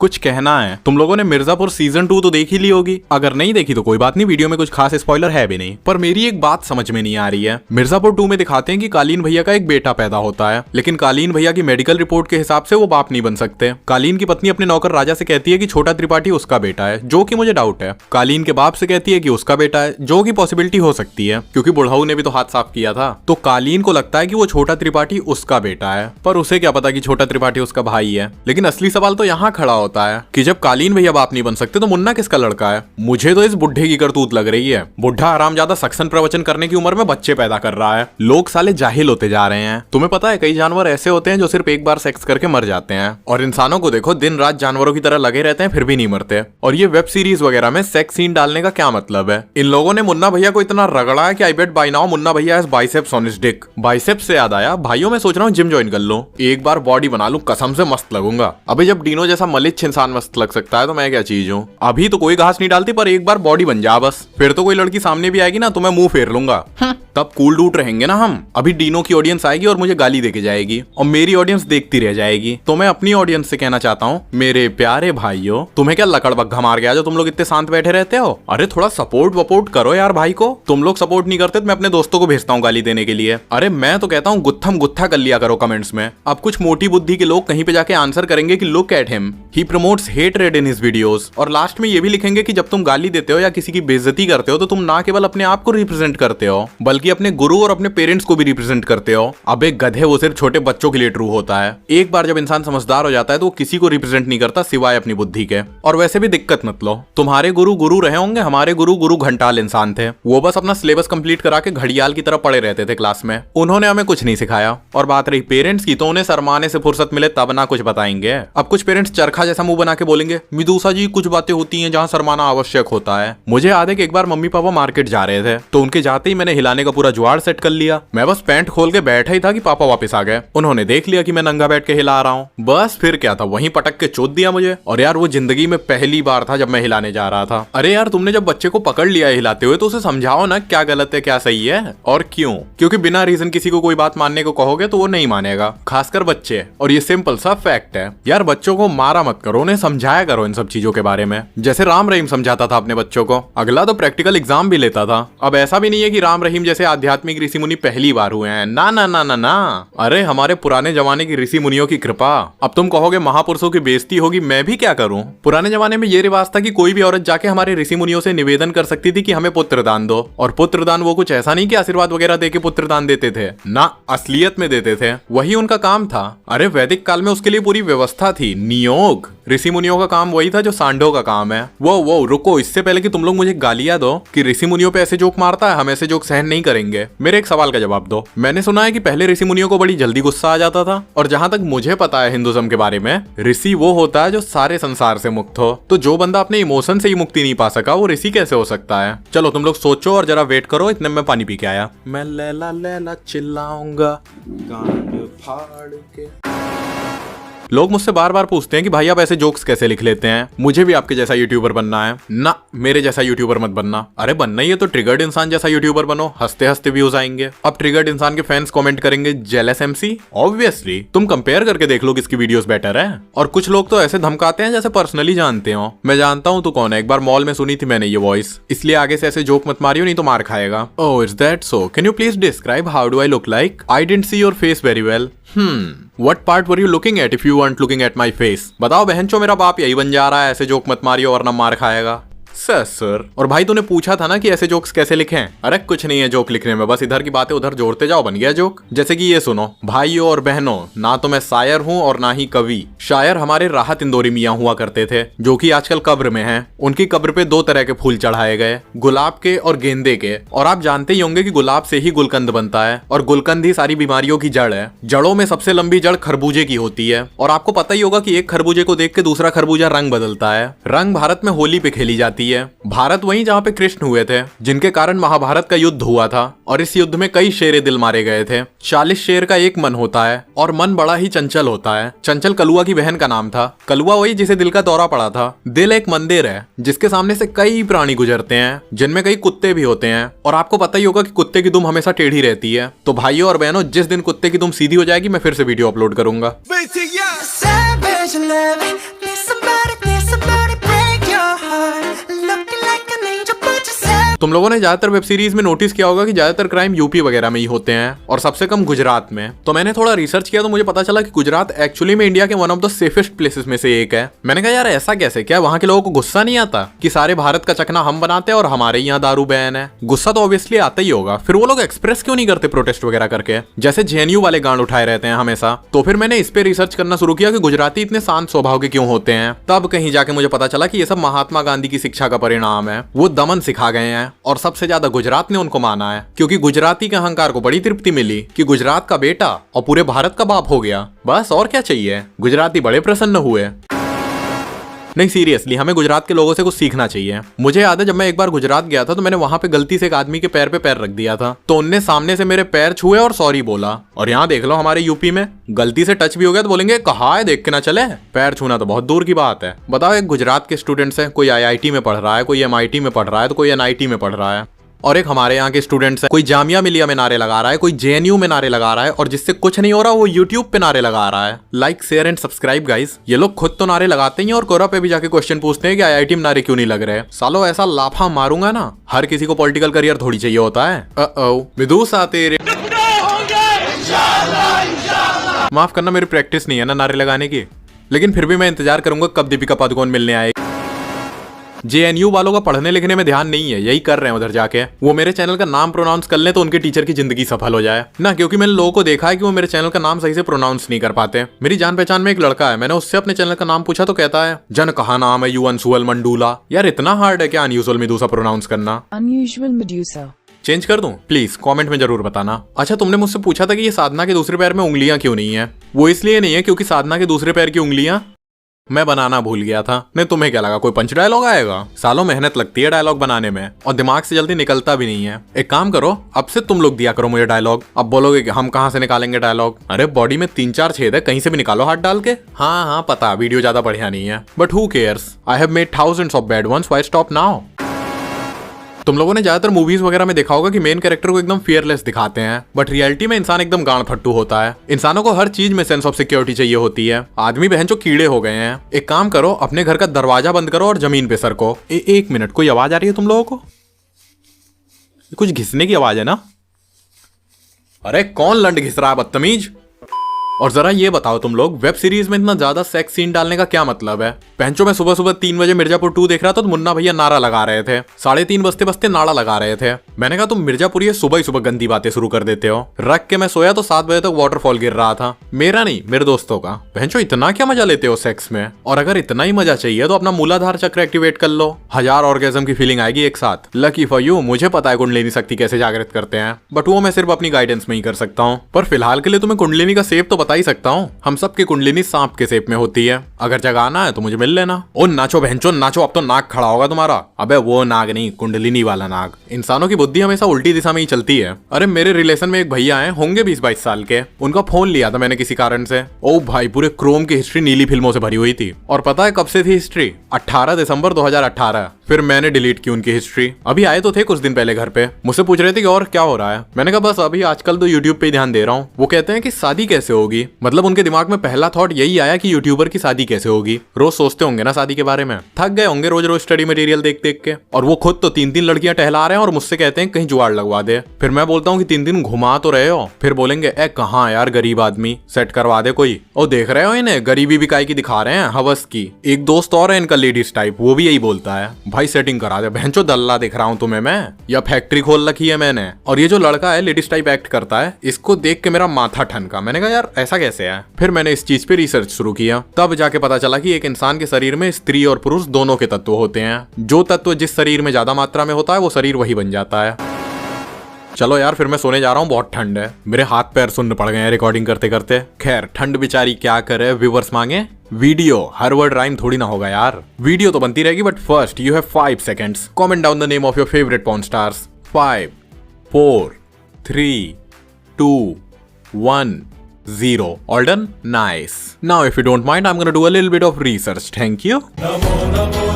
कुछ कहना है। तुम लोगों ने मिर्जापुर सीजन 2 तो देख ही ली होगी, अगर नहीं देखी तो कोई बात नहीं, वीडियो में कुछ खास स्पॉइलर है भी नहीं। पर मेरी एक बात समझ में नहीं आ रही है। मिर्जापुर 2 में दिखाते हैं कि कालीन भैया का एक बेटा पैदा होता है, लेकिन कालीन भैया की मेडिकल रिपोर्ट के हिसाब से वो बाप नहीं बन सकते। कालीन की पत्नी अपने नौकर राजा से कहती है कि छोटा त्रिपाठी उसका बेटा है, जो कि मुझे डाउट है। कालीन के बाप से कहती है कि उसका बेटा है, जो कि पॉसिबिलिटी हो सकती है क्योंकि बुढ़ाऊ ने भी तो हाथ साफ किया था। तो कालीन को लगता है कि वो छोटा त्रिपाठी उसका बेटा है, पर उसे क्या पता कि छोटा त्रिपाठी उसका भाई है। लेकिन असली सवाल तो यहाँ खड़ा होता है कि जब कालीन भैया बाप नहीं बन सकते तो मुन्ना किसका लड़का है। मुझे तो इस बुढ़े की करतूत लग रही है। बुढ़ा हरामजादा सक्सन प्रवचन करने की उम्र में बच्चे पैदा कर रहा है। लोग साले जाहिल होते जा रहे हैं। तुम्हें पता है कई जानवर ऐसे होते हैं जो सिर्फ एक बार सेक्स करके मर जाते हैं, और इंसानों को देखो दिन रात जानवरों की तरह लगे रहते हैं फिर भी नहीं मरते। और ये वेब सीरीज वगैरह में सेक्स सीन डालने का क्या मतलब है। इन लोगों ने मुन्ना भैया को इतना रगड़ा है कि आई बेट बाय नाउ मुन्ना भैया has biceps on his Dick. Biceps से याद आया भाइयों, मैं सोच रहा हूँ जिम ज्वाइन कर लो, एक बार बॉडी बना लूं, कसम से मस्त लगूंगा। अभी जब डीनो जैसा मलिच्छ इंसान मस्त लग सकता है तो मैं क्या चीज हूँ। अभी तो कोई घास नहीं डालती, पर एक बार बॉडी बन जा बस, फिर तो कोई लड़की सामने भी आएगी ना तो मैं मुंह फेर लूंगा, तब कूल डूट रहेंगे ना हम। अभी डीनो की ऑडियंस आएगी और मुझे गाली देके जाएगी और मेरी ऑडियंस देखती रह जाएगी। तो मैं अपनी ऑडियंस से कहना चाहता हूँ, मेरे प्यारे भाइयों, तुम्हें क्या लकड़ बग्घा मार गया जो तुम लोग इतने शांत बैठे रहते हो। अरे थोड़ा सपोर्ट वपोर्ट करो यार भाई को। तुम लोग सपोर्ट नहीं करते तो मैं अपने दोस्तों को भेजता हूँ गाली देने के लिए। अरे मैं तो कहता हूँ गुत्थम गुत्था कर लिया करो कमेंट्स में। अब कुछ मोटी बुद्धि के लोग कहीं पे जाके आंसर करेंगे कि look at him, he promotes hatred in his videos, और लास्ट में ये भी लिखेंगे कि जब तुम गाली देते हो या किसी की बेइज्जती करते हो तो तुम ना केवल अपने आप को रिप्रेजेंट करते हो बल्कि अपने गुरु और अपने पेरेंट्स को भी रिप्रेजेंट करते हो। अब एक गधे वो सिर्फ छोटे बच्चों के लिए ट्रू होता है। एक बार जब इंसान समझदार हो जाता है तो वो किसी को रिप्रेजेंट नहीं करता सिवाय अपनी बुद्धि के। और वैसे भी दिक्कत मत लो, तुम्हारे गुरु गुरु रहे होंगे, हमारे गुरु गुरु घंटाल इंसान थे। वो बस अपना सिलेबस कंप्लीट करा के घड़ियाल की तरह पड़े रहते थे क्लास में, उन्होंने हमें कुछ नहीं सिखाया। और बात रही पेरेंट्स की, तो उन्हें शर्माने से फुर्सत मिले तब ना कुछ बताएंगे। अब कुछ पेरेंट्स चरखा जैसा मुंह बना के बोलेंगे, मिदुसा जी कुछ बातें होती हैं जहाँ शर्माना आवश्यक होता है। मुझे याद है कि एक बार मम्मी पापा मार्केट जा रहे थे तो उनके जाते ही मैंने हिलाने का पूरा जुगाड़ सेट कर लिया। मैं बस पैंट खोल के बैठा ही था कि पापा वापस आ गए। उन्होंने देख लिया कि मैं नंगा बैठ के हिला रहा हूँ, बस फिर क्या था, वहीं पटक के चोट दिया मुझे। और यार वो जिंदगी में पहली बार था जब मैं हिलाने जा रहा था। अरे यार तुमने जब बच्चे को पकड़ लिया है हिलाते हुए तो उसे समझाओ ना क्या गलत है क्या सही है और क्यों। क्योंकि बिना रीजन किसी को कोई बात मानने को कहोगे तो वो नहीं मानेगा, खासकर बच्चे। और ये सिंपल सा फैक्ट है यार, बच्चों को मारा मत करो, उन्हें समझाया करो इन सब चीजों के बारे में, जैसे राम रहीम समझाता था अपने बच्चों को। अगला तो प्रैक्टिकल एग्जाम भी लेता था। अब ऐसा भी नहीं है कि राम रहीम जैसे आध्यात्मिक ऋषि मुनि पहली बार हुए हैं, ना ना ना ना ना। अरे हमारे पुराने जमाने की ऋषि मुनियों की कृपा। अब तुम कहोगे महापुरुषों की बेइज्जती होगी, मैं भी क्या करूं। पुराने जमाने में ये रिवाज था कि कोई भी औरत जाके हमारे ऋषि मुनियों से निवेदन कर सकती थी कि हमें पुत्र दान दो। और पुत्र दान वो कुछ ऐसा नहीं कि आशीर्वाद वगैरह देके पुत्र दान देते थे, ना असलियत में देते थे, वही उनका काम था। अरे वैदिक काल में उसके लिए पूरी व्यवस्था थी, नियोग। ऋषि मुनियों का काम वही था जो सांडों का काम है। वो रुको, इससे पहले कि तुम लोग मुझे गालियां दो कि ऋषि मुनियों पे ऐसे जोक मारता है, हम ऐसे जोक सहन नहीं करेंगे, मेरे एक सवाल का जवाब दो। मैंने सुना है कि पहले ऋषि मुनियों को बड़ी जल्दी गुस्सा आ जाता था, और जहां तक मुझे पता है हिंदुइज्म के बारे में, ऋषि वो होता है जो सारे संसार से मुक्त हो। तो जो बंदा अपने इमोशन से ही मुक्ति नहीं पा सका वो ऋषि कैसे हो सकता है। चलो तुम लोग सोचो और जरा वेट करो, इतने में पानी पी के आया। मैं लैला लैला चिल्लाऊंगा गांड फाड़ के। लोग मुझसे बार बार पूछते हैं कि भाई आप ऐसे जोक्स कैसे लिख लेते हैं, मुझे भी आपके जैसा यूट्यूबर बनना है। ना, मेरे जैसा यूट्यूबर मत बनना। अरे बनना ही है तो ट्रिगर्ड इंसान जैसा यूट्यूबर बनो, हंसते हंसते व्यूज आएंगे। अब ट्रिगर्ड इंसान के फैंस कमेंट करेंगे जेलस एमसी। ऑब्वियसली तुम कंपेयर करके देख लो किसकी वीडियोस बेटर है। और कुछ लोग तो ऐसे धमकाते हैं जैसे पर्सनली जानते हो। मैं जानता हूँ तो कौन है, एक बार मॉल में सुनी थी मैंने ये वॉइस, इसलिए आगे से ऐसे जोक मत मारियो नहीं तो मार खाएगा। Oh is that so, can you please describe how do I look like, I didn't see your face very well. What part were you looking at if you weren't looking at my face? बताओ बहनचो, मेरा बाप यही बन जा रहा है, ऐसे joke मत मारियो वरना मार खाएगा। सर और भाई तूने पूछा था ना कि ऐसे जोक्स कैसे लिखें। अरे कुछ नहीं है जोक लिखने में, बस इधर की बातें उधर जोड़ते जाओ, बन गया जोक। जैसे कि ये सुनो, भाइयों और बहनों, ना तो मैं शायर हूँ और ना ही कवि। शायर हमारे राहत इंदौरी मियाँ हुआ करते थे जो कि आजकल कब्र में हैं। उनकी कब्र पे 2 तरह के फूल चढ़ाए गए, गुलाब के और गेंदे के। और आप जानते ही होंगे कि गुलाब से ही गुलकंद बनता है और गुलकंद ही सारी बीमारियों की जड़ है। जड़ों में सबसे लंबी जड़ खरबूजे की होती है। और आपको पता ही होगा कि एक खरबूजे को देख के दूसरा खरबूजा रंग बदलता है। रंग भारत में होली पे खेली जाती है। भारत वहीं जहाँ पे कृष्ण हुए थे, जिनके कारण महाभारत का युद्ध हुआ था। और इस युद्ध में कई शेरे दिल मारे गए थे। 40 शेर का एक मन होता है और मन बड़ा ही चंचल होता है। चंचल कलुआ की बहन का नाम था। कलुआ वही जिसे दिल का दौरा पड़ा था। दिल एक मंदिर है जिसके सामने से कई प्राणी गुजरते हैं, जिनमें कई कुत्ते भी होते हैं। और आपको पता ही होगा कि कुत्ते की दुम हमेशा टेढ़ी रहती है। तो भाइयों और बहनों, जिस दिन कुत्ते की दुम सीधी हो जाएगी मैं फिर से वीडियो अपलोड करूंगा। तुम लोगों ने ज्यादातर वेब सीरीज में नोटिस किया होगा कि ज्यादातर क्राइम यूपी वगैरह में ही होते हैं और सबसे कम गुजरात में। तो मैंने थोड़ा रिसर्च किया तो मुझे पता चला कि गुजरात एक्चुअली में इंडिया के one of the safest places में से एक है। मैंने कहा यार ऐसा कैसे, क्या वहाँ के लोगों को गुस्सा नहीं आता कि सारे भारत का चकना हम बनाते हैं और हमारे यहाँ दारू बैन है? गुस्सा तो ऑब्वियसली आता ही होगा, फिर वो लोग एक्सप्रेस क्यों नहीं करते प्रोटेस्ट वगैरह करके, जैसे जेएनयू वाले गांड उठाए रहते हैं हमेशा। तो फिर मैंने इस पे रिसर्च करना शुरू किया कि गुजराती इतने शांत स्वभाव के क्यों होते हैं। तब कहीं जाके मुझे पता चला कि ये सब महात्मा गांधी की शिक्षा का परिणाम है। वो दमन सिखा गए हैं और सबसे ज्यादा गुजरात ने उनको माना है, क्योंकि गुजराती के अहंकार को बड़ी तृप्ति मिली कि गुजरात का बेटा और पूरे भारत का बाप हो गया। बस और क्या चाहिए, गुजराती बड़े प्रसन्न हुए। नहीं सीरियसली, हमें गुजरात के लोगों से कुछ सीखना चाहिए। मुझे याद है जब मैं एक बार गुजरात गया था तो मैंने वहां पे गलती से एक आदमी के पैर पे पैर रख दिया था, तो उनने सामने से मेरे पैर छुए और सॉरी बोला। और यहाँ देख लो हमारे यूपी में गलती से टच भी हो गया तो बोलेंगे कहाँ है, देख के ना चले। पैर छूना तो बहुत दूर की बात है। बताओ, एक गुजरात के स्टूडेंट्स है, कोई IIT में पढ़ रहा है, कोई MIT में पढ़ रहा है, तो कोई NIT में पढ़ रहा है, और एक हमारे यहाँ के स्टूडेंट्स हैं, कोई जामिया मिलिया में नारे लगा रहा है, कोई JNU में नारे लगा रहा है, और जिससे कुछ नहीं हो रहा वो YouTube पे नारे लगा रहा है। Like share and subscribe guys. ये लोग खुद तो नारे लगाते हैं और कोरा पे भी जाके क्वेश्चन पूछते हैं कि IIT में नारे क्यों नहीं लग रहे। सालो ऐसा लाफा मारूंगा ना, हर किसी को पॉलिटिकल करियर थोड़ी चाहिए होता है। विदुषा तेरे माफ करना, मेरी प्रैक्टिस नहीं है ना नारे लगाने की, लेकिन फिर भी मैं इंतजार करूंगा कब दीपिका पादुकोण मिलने आएगी। JNU वालों का पढ़ने लिखने में ध्यान नहीं है, यही कर रहे हैं उधर जाके। वो मेरे चैनल का नाम प्रोनाउंस कर लें तो उनके टीचर की जिंदगी सफल हो जाए ना, क्योंकि मैंने लोगों को देखा है कि वो मेरे चैनल का नाम सही से प्रोनाउंस नहीं कर पाते। मेरी जान पहचान में एक लड़का है, मैंने उससे अपने चैनल का नाम पूछा तो कहता है जन कहा नाम है युअनसुअल मंडूला। यार इतना हार्ड है क्या अनयूजुअल मेडूसा प्रोनाउंस करना? अनयूजुअल मेडूसा चेंज कर दूं? प्लीज कमेंट में जरूर बताना। अच्छा, तुमने मुझसे पूछा था कि ये साधना के दूसरे पैर में उंगलियां क्यों नहीं है? वो इसलिए नहीं है क्योंकि साधना के दूसरे पैर की उंगलियां मैं बनाना भूल गया था। नहीं तुम्हें क्या लगा कोई पंच डायलॉग आएगा? सालों मेहनत लगती है डायलॉग बनाने में और दिमाग से जल्दी निकलता भी नहीं है। एक काम करो, अब से तुम लोग दिया करो मुझे डायलॉग। अब बोलोगे कि हम कहाँ से निकालेंगे डायलॉग? अरे बॉडी में 3-4 छेद है, कहीं से भी निकालो हाथ डाल के। हाँ पता वीडियो ज्यादा बढ़िया नहीं है, but who cares, I have made thousands of bad ones, why stop now? तुम लोगों ने ज्यादातर मूवीज वगैरह में देखा होगा कि मेन कैरेक्टर को एकदम फियरलेस दिखाते हैं, बट रियलिटी में इंसान एकदम गांड फट्टू होता है। इंसानों को हर चीज में सेंस ऑफ सिक्योरिटी चाहिए होती है। आदमी बहन जो कीड़े हो गए हैं। एक काम करो, अपने घर का दरवाजा बंद करो और जमीन पे सरको। एक मिनट, कोई आवाज आ रही है तुम लोगों को? कुछ घिसने की आवाज है ना? अरे कौन लंड घिस रहा है बदतमीज? और जरा ये बताओ तुम लोग, वेब सीरीज में इतना ज्यादा सेक्स सीन डालने का क्या मतलब है? पहंचो मैं सुबह सुबह 3 बजे मिर्जापुर 2 देख रहा था तो मुन्ना भैया नारा लगा रहे थे, 3:30 बजते बजते नारा लगा रहे थे। मैंने कहा तुम मिर्जापुर सुबह ही सुबह गंदी बातें शुरू कर देते हो। रख के मैं सोया तो 7 बजे तक वाटरफॉल गिर रहा था। मेरा नहीं, मेरे दोस्तों का। पहंचो इतना क्या मजा लेते हो सेक्स में? और अगर इतना ही मजा चाहिए तो अपना मूलाधार चक्र एक्टिवेट कर लो, 1000 ऑर्गेज्म की फीलिंग आएगी एक साथ। लकी फॉर यू, मुझे पता है कुंडलिनी शक्ति कैसे जागृत करते हैं, बट वो मैं सिर्फ अपनी गाइडेंस में ही कर सकता हूँ। पर फिलहाल के लिए तुम्हें कुंडलिनी का शेप तो बता ही सकता हूँ। हम सबकी कुंडलिनी सांप के शेप में होती है। अगर जगाना है तो मुझे मिल लेना। ओ नाचो बहनचो नाचो, अब तो नाक खड़ा होगा तुम्हारा। अबे वो नाग नहीं, कुंडलिनी वाला नाग। इंसानों की बुद्धि हमेशा उल्टी दिशा में ही चलती है। अरे मेरे रिलेशन में एक भैया हैं, होंगे 20-22 साल के। उनका फोन लिया था मैंने किसी कारण से। ओ भाई, पूरे क्रोम की हिस्ट्री नीली फिल्मों से भरी हुई थी। और पता है कब से थी हिस्ट्री? 18 दिसंबर 2018। फिर मैंने डिलीट की उनकी हिस्ट्री। अभी आए तो थे कुछ दिन पहले घर पे, मुझसे पूछ रहे थे कि और क्या हो रहा है। मैंने कहा बस अभी आजकल तो यूट्यूब पे ही ध्यान दे रहा हूँ। वो कहते हैं कि शादी कैसे होगी, मतलब उनके दिमाग में पहला थॉट यही आया कि यूट्यूबर की शादी कैसे होगी। रोज सोचते होंगे ना शादी के बारे में, थक गए होंगे रोज रोज स्टडी मटेरियल देख देख के। और वो खुद तो 3-3 लड़कियां टहला रहे हैं और मुझसे कहते हैं कहीं जुगाड़ लगवा दे। फिर मैं बोलता हूँ कि 3 दिन घुमा तो रहे हो। फिर बोलेंगे ए कहाँ यार, गरीब आदमी, सेट करवा दे कोई। और देख रहे हो इन्हें, गरीबी भी काय की दिखा रहे हैं, हवस की। एक दोस्त और है इनका लेडीज टाइप, वो भी यही बोलता है भाई सेटिंग करा दे। बहनचो दल्ला दिख रहा हूँ तुम्हें मैं, या फैक्ट्री खोल रखी है मैंने? और ये जो लड़का है लेडीज टाइप एक्ट करता है, इसको देख के मेरा माथा ठनका। मैंने कहा यार ऐसा कैसे है? फिर मैंने इस चीज पे रिसर्च शुरू किया, तब जाके पता चला कि एक इंसान के शरीर में स्त्री और पुरुष दोनों के तत्व होते हैं। जो तत्व जिस शरीर में ज्यादा मात्रा में होता है वो शरीर वही बन जाता है। चलो यार फिर मैं सोने जा रहा हूँ, बहुत ठंड है, मेरे हाथ पैर सुन्न पड़ गए हैं रिकॉर्डिंग करते करते। खैर ठंड बेचारी क्या करे, व्यूअर्स मांगे वीडियो। हर वर्ड राइम थोड़ी ना होगा यार, वीडियो तो बनती रहेगी, but first you have 5 seconds। Comment down the name of your favourite porn stars. 5 4 3 2 1 0। All done? Nice. Now if you don't mind, I'm gonna do a little bit of research. Thank you.